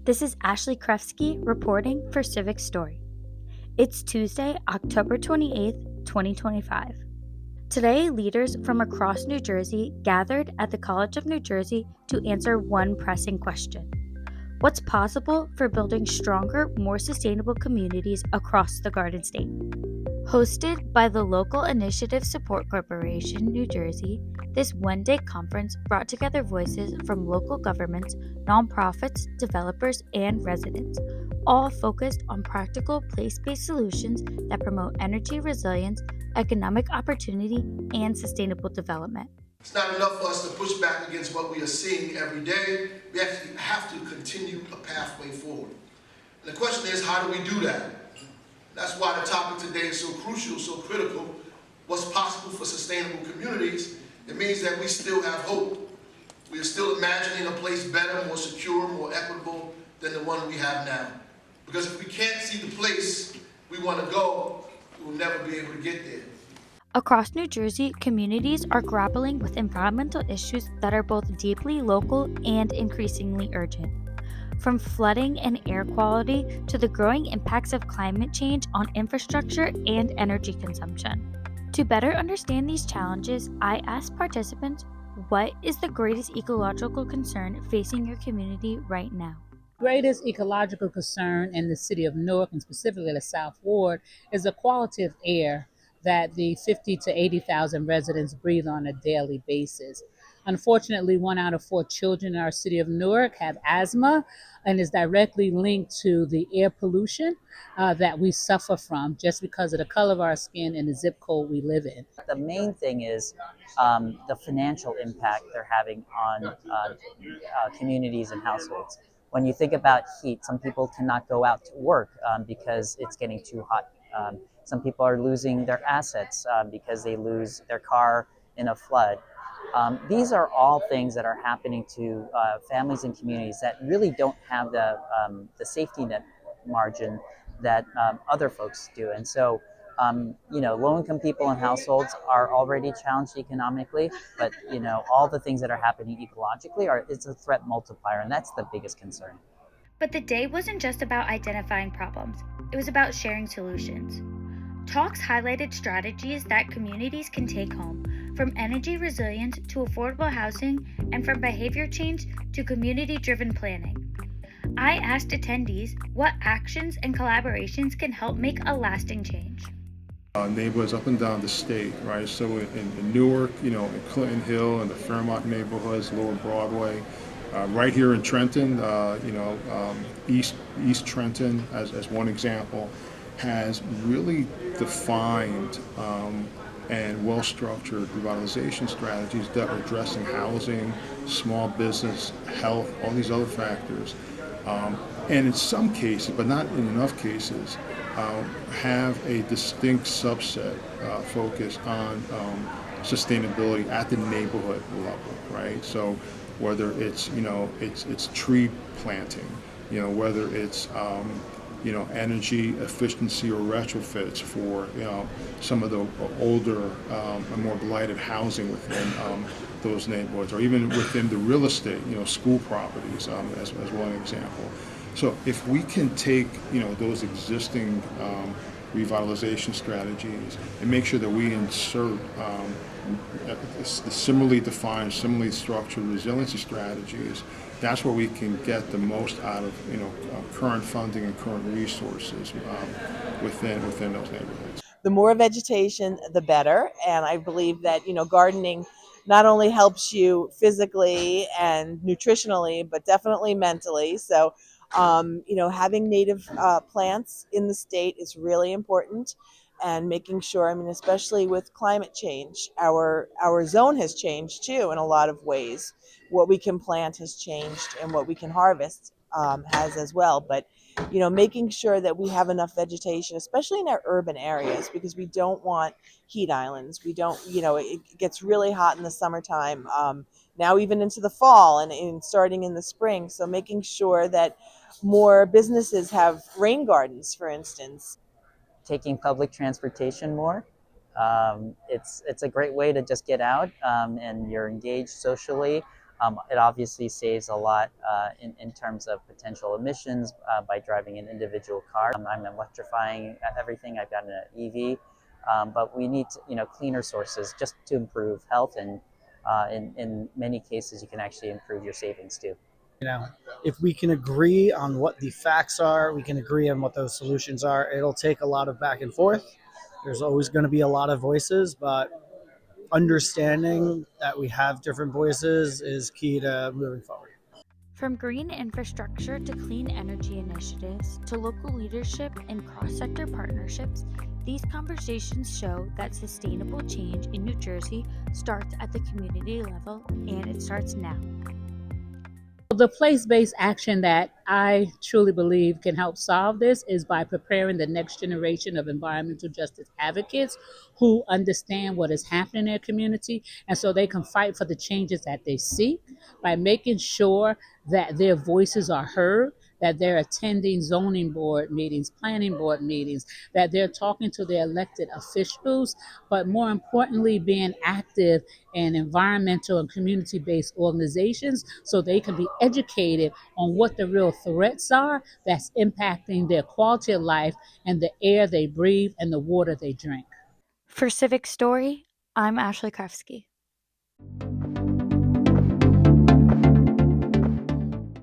This is Ashleigh Krefski reporting for Civic Story. It's Tuesday, October 28th, 2025. Today, leaders from across New Jersey gathered at the College of New Jersey to answer one pressing question: what's possible for building stronger, more sustainable communities across the Garden State? Hosted by the Local Initiative Support Corporation, New Jersey, this one-day conference brought together voices from local governments, nonprofits, developers, and residents, all focused on practical place-based solutions that promote energy resilience, economic opportunity, and sustainable development. It's not enough for us to push back against what we are seeing every day. We actually have to continue a pathway forward. And the question is, how do we do that? That's why the topic today is so crucial, so critical. What's possible for sustainable communities? It means that we still have hope. We are still imagining a place better, more secure, more equitable than the one we have now. Because if we can't see the place we want to go, we will never be able to get there. Across New Jersey, communities are grappling with environmental issues that are both deeply local and increasingly urgent. From flooding and air quality to the growing impacts of climate change on infrastructure and energy consumption. To better understand these challenges, I asked participants, what is the greatest ecological concern facing your community right now? Greatest ecological concern in the city of Newark, and specifically the South Ward, is the quality of air that the 50 to 80,000 residents breathe on a daily basis. Unfortunately, 1 out of 4 children in our city of Newark have asthma, and is directly linked to the air pollution that we suffer from just because of the color of our skin and the zip code we live in. The main thing is the financial impact they're having on communities and households. When you think about heat, some people cannot go out to work because it's getting too hot. Some people are losing their assets because they lose their car in a flood. These are all things that are happening to families and communities that really don't have the safety net margin that other folks do. And so, low-income people and households are already challenged economically, but, all the things that are happening ecologically it's a threat multiplier, and that's the biggest concern. But the day wasn't just about identifying problems, it was about sharing solutions. Talks highlighted strategies that communities can take home, from energy resilience to affordable housing, and from behavior change to community-driven planning. I asked attendees what actions and collaborations can help make a lasting change. Neighborhoods up and down the state, right? So in Newark, in Clinton Hill and the Fairmont neighborhoods, Lower Broadway, right here in Trenton, East Trenton, as one example, has really defined and well-structured revitalization strategies that are addressing housing, small business, health, all these other factors. And in some cases, but not in enough cases, have a distinct subset focus on sustainability at the neighborhood level, right? So whether it's it's tree planting, whether it's energy efficiency or retrofits for some of the older and more blighted housing within those neighborhoods, or even within the real estate, school properties as one example. So if we can take those existing revitalization strategies and make sure that we insert the similarly defined, similarly structured resiliency strategies, that's where we can get the most out of current funding and current resources within those neighborhoods. The more vegetation, the better. And I believe that, gardening not only helps you physically and nutritionally, but definitely mentally. So, having native plants in the state is really important, and making sure, especially with climate change, our zone has changed too in a lot of ways. What we can plant has changed, and what we can harvest has as well. But making sure that we have enough vegetation, especially in our urban areas, because we don't want heat islands. We don't, it gets really hot in the summertime, now even into the fall and starting in the spring. So making sure that more businesses have rain gardens, for instance. Taking public transportation more. It's a great way to just get out and you're engaged socially. It obviously saves a lot in terms of potential emissions by driving an individual car. I'm electrifying everything. I've got an EV, but we need cleaner sources just to improve health, and in many cases, you can actually improve your savings too. You know, if we can agree on what the facts are, we can agree on what those solutions are. It'll take a lot of back and forth. There's always going to be a lot of voices, but understanding that we have different voices is key to moving forward. From green infrastructure to clean energy initiatives to local leadership and cross sector partnerships, these conversations show that sustainable change in New Jersey starts at the community level, and it starts now. The place-based action that I truly believe can help solve this is by preparing the next generation of environmental justice advocates who understand what is happening in their community, and so they can fight for the changes that they seek by making sure that their voices are heard, that they're attending zoning board meetings, planning board meetings, that they're talking to their elected officials, but more importantly, being active in environmental and community-based organizations so they can be educated on what the real threats are that's impacting their quality of life and the air they breathe and the water they drink. For Civic Story, I'm Ashleigh Krefski.